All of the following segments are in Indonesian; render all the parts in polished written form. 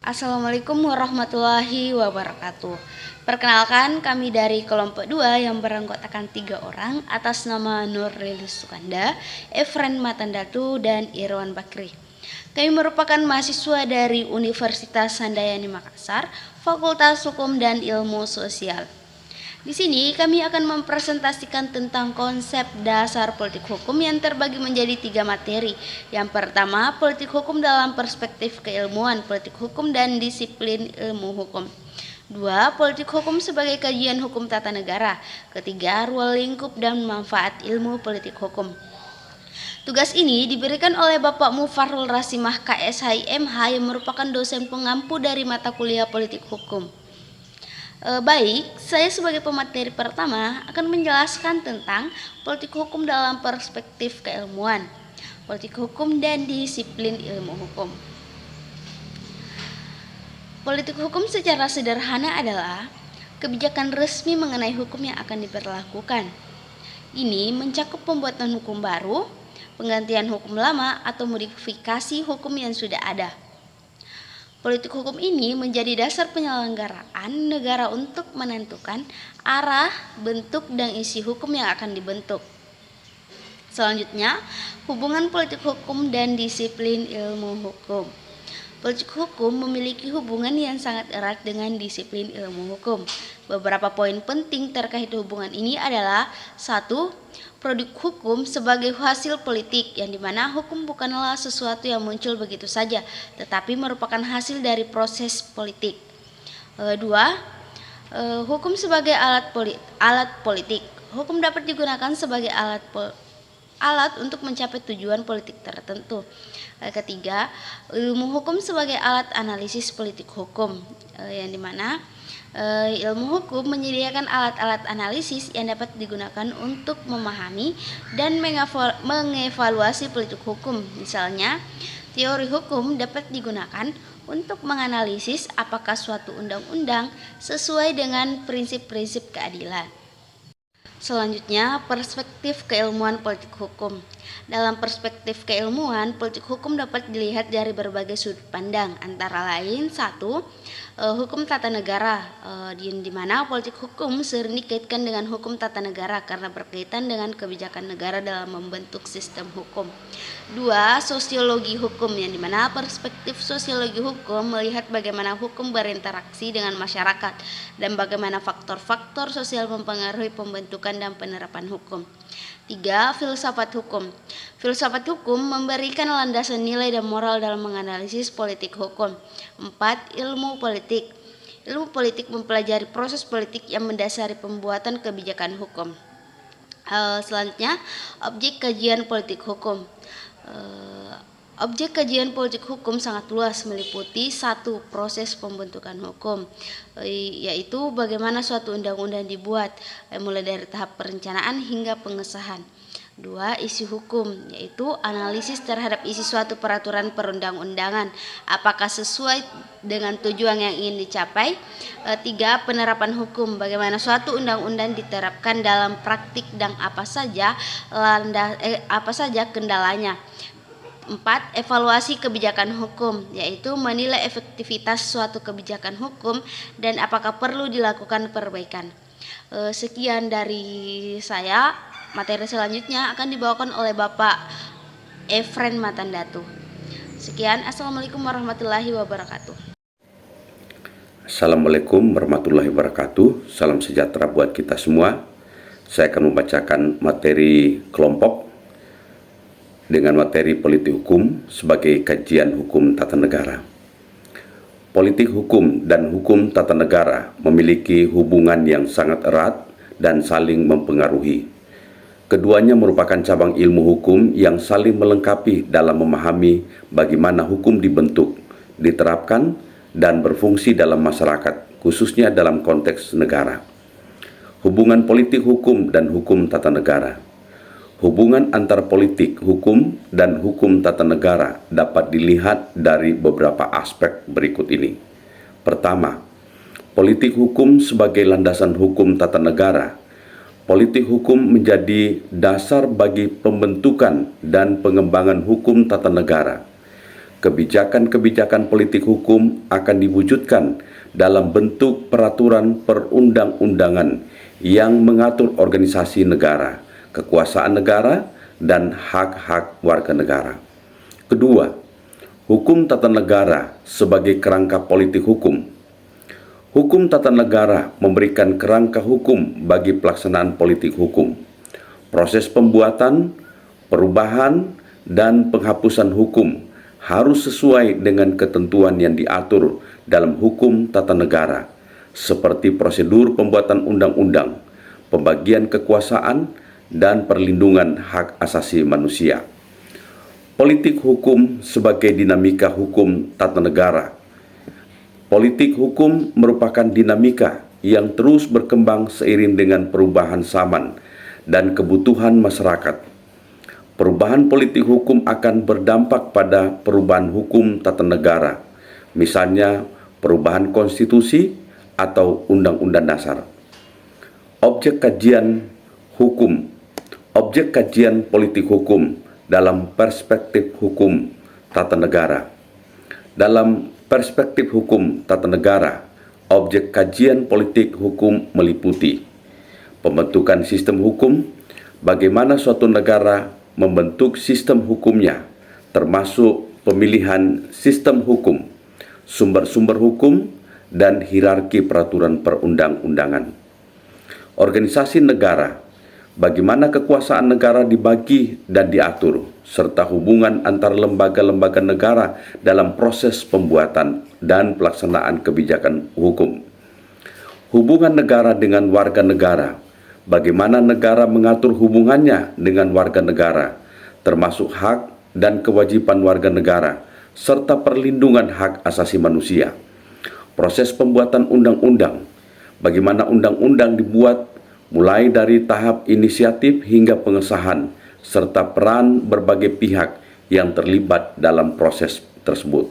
Assalamualaikum warahmatullahi wabarakatuh. Perkenalkan, kami dari kelompok 2 yang beranggotakan 3 orang atas nama Nurlilis Sukanda, Efren Matandatu, dan Irwan Bakri. Kami merupakan mahasiswa dari Universitas Handayani Makassar, Fakultas Hukum dan Ilmu Sosial. Di sini kami akan mempresentasikan tentang konsep dasar politik hukum yang terbagi menjadi 3 materi. Yang pertama, politik hukum dalam perspektif keilmuan, politik hukum dan disiplin ilmu hukum. 2. Politik hukum sebagai kajian hukum tata negara. Ketiga, ruang lingkup dan manfaat ilmu politik hukum. Tugas ini diberikan oleh Bapak Mufarrul Rasimah KSHIMH yang merupakan dosen pengampu dari mata kuliah politik hukum. Baik, saya sebagai pemateri pertama akan menjelaskan tentang politik hukum dalam perspektif keilmuan, politik hukum dan disiplin ilmu hukum. Politik hukum secara sederhana adalah kebijakan resmi mengenai hukum yang akan diberlakukan. Ini mencakup pembuatan hukum baru, penggantian hukum lama, atau modifikasi hukum yang sudah ada. Politik hukum ini menjadi dasar penyelenggaraan negara untuk menentukan arah, bentuk, dan isi hukum yang akan dibentuk. Selanjutnya, hubungan politik hukum dan disiplin ilmu hukum. Politik hukum memiliki hubungan yang sangat erat dengan disiplin ilmu hukum. Beberapa poin penting terkait hubungan ini adalah: 1. Produk hukum sebagai hasil politik, yang dimana hukum bukanlah sesuatu yang muncul begitu saja, tetapi merupakan hasil dari proses politik. 2. Hukum sebagai alat politik. Hukum dapat digunakan sebagai alat untuk mencapai tujuan politik tertentu. Ketiga, ilmu hukum sebagai alat analisis politik hukum, yang dimana ilmu hukum menyediakan alat-alat analisis yang dapat digunakan untuk memahami dan mengevaluasi politik hukum. Misalnya, teori hukum dapat digunakan untuk menganalisis apakah suatu undang-undang sesuai dengan prinsip-prinsip keadilan. Selanjutnya, perspektif keilmuan politik hukum. Dalam perspektif keilmuan, politik hukum dapat dilihat dari berbagai sudut pandang, antara lain: 1. Hukum tata negara, di mana politik hukum sering dikaitkan dengan hukum tata negara karena berkaitan dengan kebijakan negara dalam membentuk sistem hukum. 2. Sosiologi hukum, yang dimana perspektif sosiologi hukum melihat bagaimana hukum berinteraksi dengan masyarakat dan bagaimana faktor-faktor sosial mempengaruhi pembentukan dan penerapan hukum. 3. Filsafat hukum. Filsafat hukum memberikan landasan nilai dan moral dalam menganalisis politik hukum. 4. Ilmu politik. Ilmu politik mempelajari proses politik yang mendasari pembuatan kebijakan hukum. Selanjutnya, objek kajian politik hukum. Objek kajian politik hukum sangat luas, meliputi: 1. Proses pembentukan hukum, yaitu bagaimana suatu undang-undang dibuat, mulai dari tahap perencanaan hingga pengesahan. 2. Isi hukum, yaitu analisis terhadap isi suatu peraturan perundang-undangan, apakah sesuai dengan tujuan yang ingin dicapai. 3. Penerapan hukum, bagaimana suatu undang-undang diterapkan dalam praktik dan apa saja kendalanya. 4. Evaluasi kebijakan hukum, yaitu menilai efektivitas suatu kebijakan hukum dan apakah perlu dilakukan perbaikan. Sekian dari saya. Materi selanjutnya akan dibawakan oleh Bapak Efren Matandatu. Sekian, Assalamualaikum warahmatullahi wabarakatuh. Assalamualaikum warahmatullahi wabarakatuh. Salam sejahtera buat kita semua. Saya akan membacakan materi kelompok dengan materi politik hukum sebagai kajian hukum tata negara. Politik hukum dan hukum tata negara memiliki hubungan yang sangat erat dan saling mempengaruhi. Keduanya merupakan cabang ilmu hukum yang saling melengkapi dalam memahami bagaimana hukum dibentuk, diterapkan, dan berfungsi dalam masyarakat, khususnya dalam konteks negara. Hubungan politik hukum dan hukum tata negara. Hubungan antara politik hukum dan hukum tata negara dapat dilihat dari beberapa aspek berikut ini. Pertama, politik hukum sebagai landasan hukum tata negara. Politik hukum menjadi dasar bagi pembentukan dan pengembangan hukum tata negara. kebijakan-kebijakan politik hukum akan diwujudkan dalam bentuk peraturan perundang-undangan yang mengatur organisasi negara, kekuasaan negara, dan hak-hak warga negara. Kedua, hukum tata negara sebagai kerangka politik hukum. Hukum tata negara memberikan kerangka hukum bagi pelaksanaan politik hukum. Proses pembuatan, perubahan, dan penghapusan hukum harus sesuai dengan ketentuan yang diatur dalam hukum tata negara, seperti prosedur pembuatan undang-undang, pembagian kekuasaan, dan perlindungan hak asasi manusia. Politik hukum sebagai dinamika hukum tata negara. Politik hukum merupakan dinamika yang terus berkembang seiring dengan perubahan zaman dan kebutuhan masyarakat. Perubahan politik hukum akan berdampak pada perubahan hukum tata negara, misalnya perubahan konstitusi atau undang-undang dasar. Objek kajian hukum, objek kajian politik hukum dalam perspektif hukum tata negara. Dalam perspektif hukum tata negara, objek kajian politik hukum meliputi pembentukan sistem hukum, bagaimana suatu negara membentuk sistem hukumnya, termasuk pemilihan sistem hukum, sumber-sumber hukum, dan hierarki peraturan perundang-undangan. Organisasi negara, bagaimana kekuasaan negara dibagi dan diatur, serta hubungan antar lembaga-lembaga negara dalam proses pembuatan dan pelaksanaan kebijakan hukum. Hubungan negara dengan warga negara, bagaimana negara mengatur hubungannya dengan warga negara, termasuk hak dan kewajiban warga negara, serta perlindungan hak asasi manusia. Proses pembuatan undang-undang, bagaimana undang-undang dibuat mulai dari tahap inisiatif hingga pengesahan, serta peran berbagai pihak yang terlibat dalam proses tersebut.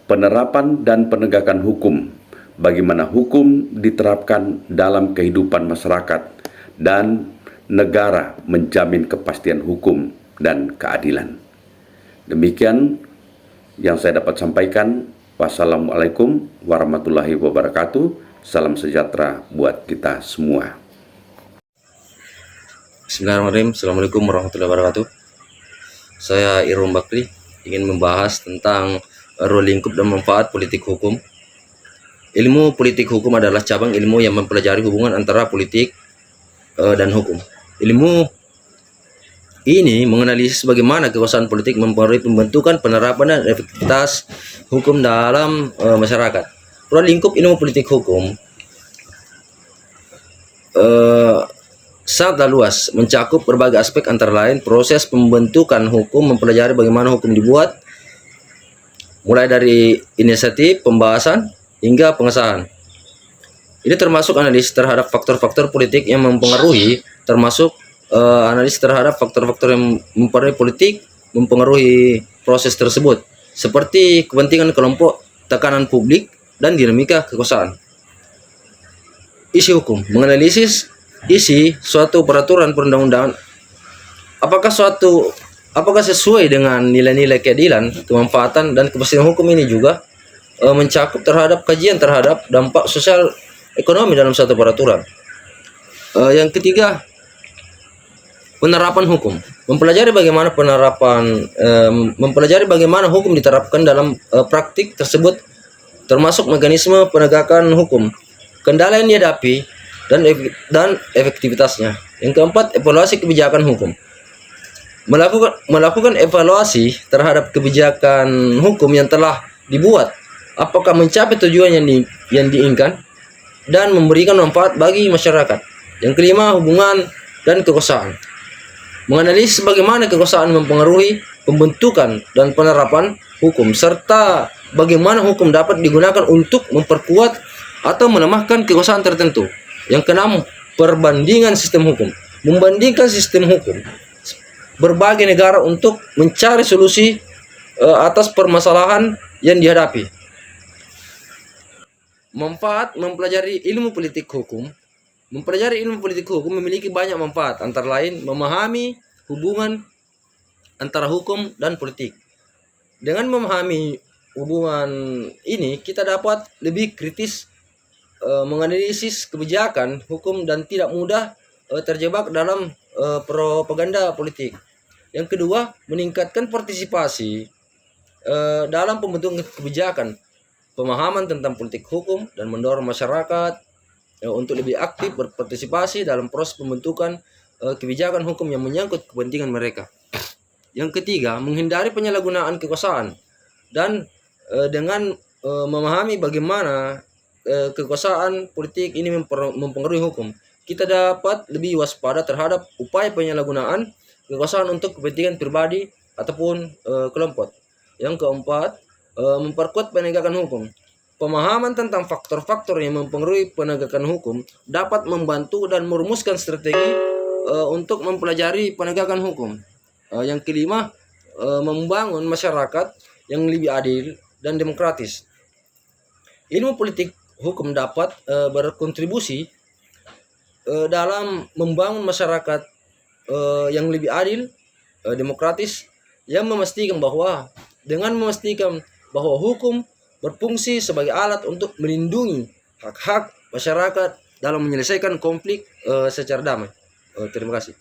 Penerapan dan penegakan hukum, bagaimana hukum diterapkan dalam kehidupan masyarakat dan negara menjamin kepastian hukum dan keadilan. Demikian yang saya dapat sampaikan. Wassalamualaikum warahmatullahi wabarakatuh. Salam sejahtera buat kita semua. Bismillahirrahmanirrahim. Assalamualaikum warahmatullahi wabarakatuh. Saya Irwan Bakri ingin membahas tentang role lingkup dan manfaat politik hukum. Ilmu politik hukum adalah cabang ilmu yang mempelajari hubungan antara politik dan hukum. Ilmu ini menganalisis bagaimana kekuasaan politik mempengaruhi pembentukan, penerapan, dan efektivitas hukum dalam masyarakat. Role lingkup ilmu politik hukum sangatlah luas, mencakup berbagai aspek antara lain proses pembentukan hukum, mempelajari bagaimana hukum dibuat, mulai dari inisiatif, pembahasan, hingga pengesahan. Ini termasuk analisis terhadap faktor-faktor politik yang mempengaruhi, termasuk analisis terhadap faktor-faktor yang mempengaruhi politik, mempengaruhi proses tersebut, seperti kepentingan kelompok, tekanan publik, dan dinamika kekuasaan. Isi hukum, menganalisis isi suatu peraturan perundang-undangan, apakah sesuai dengan nilai-nilai keadilan, kemanfaatan, dan kepastian hukum. Ini juga mencakup terhadap kajian terhadap dampak sosial ekonomi dalam suatu peraturan. Yang ketiga, penerapan hukum, mempelajari bagaimana hukum diterapkan dalam praktik tersebut, termasuk mekanisme penegakan hukum, kendala yang dihadapi, dan efektivitasnya. Yang keempat, evaluasi kebijakan hukum, melakukan evaluasi terhadap kebijakan hukum yang telah dibuat, apakah mencapai tujuan yang diinginkan dan memberikan manfaat bagi masyarakat. Yang kelima, hubungan dan kekuasaan, menganalisis bagaimana kekuasaan mempengaruhi pembentukan dan penerapan hukum, serta bagaimana hukum dapat digunakan untuk memperkuat atau melemahkan kekuasaan tertentu. Yang keenam, perbandingan sistem hukum, membandingkan sistem hukum berbagai negara untuk mencari solusi atas permasalahan yang dihadapi. Manfaat mempelajari ilmu politik hukum. Mempelajari ilmu politik hukum memiliki banyak manfaat, antara lain memahami hubungan antara hukum dan politik, Dengan memahami hubungan ini, kita dapat lebih kritis menganalisis kebijakan hukum dan tidak mudah terjebak dalam propaganda politik. Yang kedua, meningkatkan partisipasi dalam pembentukan kebijakan, pemahaman tentang politik hukum, dan mendorong masyarakat untuk lebih aktif berpartisipasi dalam proses pembentukan kebijakan hukum yang menyangkut kepentingan mereka. Yang ketiga, menghindari penyalahgunaan kekuasaan dan dengan memahami bagaimana kekuasaan politik ini mempengaruhi hukum, kita dapat lebih waspada terhadap upaya penyalahgunaan kekuasaan untuk kepentingan pribadi ataupun kelompok. Yang keempat, memperkuat penegakan hukum. Pemahaman tentang faktor-faktor yang mempengaruhi penegakan hukum dapat membantu dan merumuskan strategi untuk mempelajari penegakan hukum. Yang kelima, membangun masyarakat yang lebih adil dan demokratis. Ilmu politik hukum dapat berkontribusi dalam membangun masyarakat yang lebih adil, demokratis, yang memastikan bahwa hukum berfungsi sebagai alat untuk melindungi hak-hak masyarakat dalam menyelesaikan konflik secara damai. Terima kasih.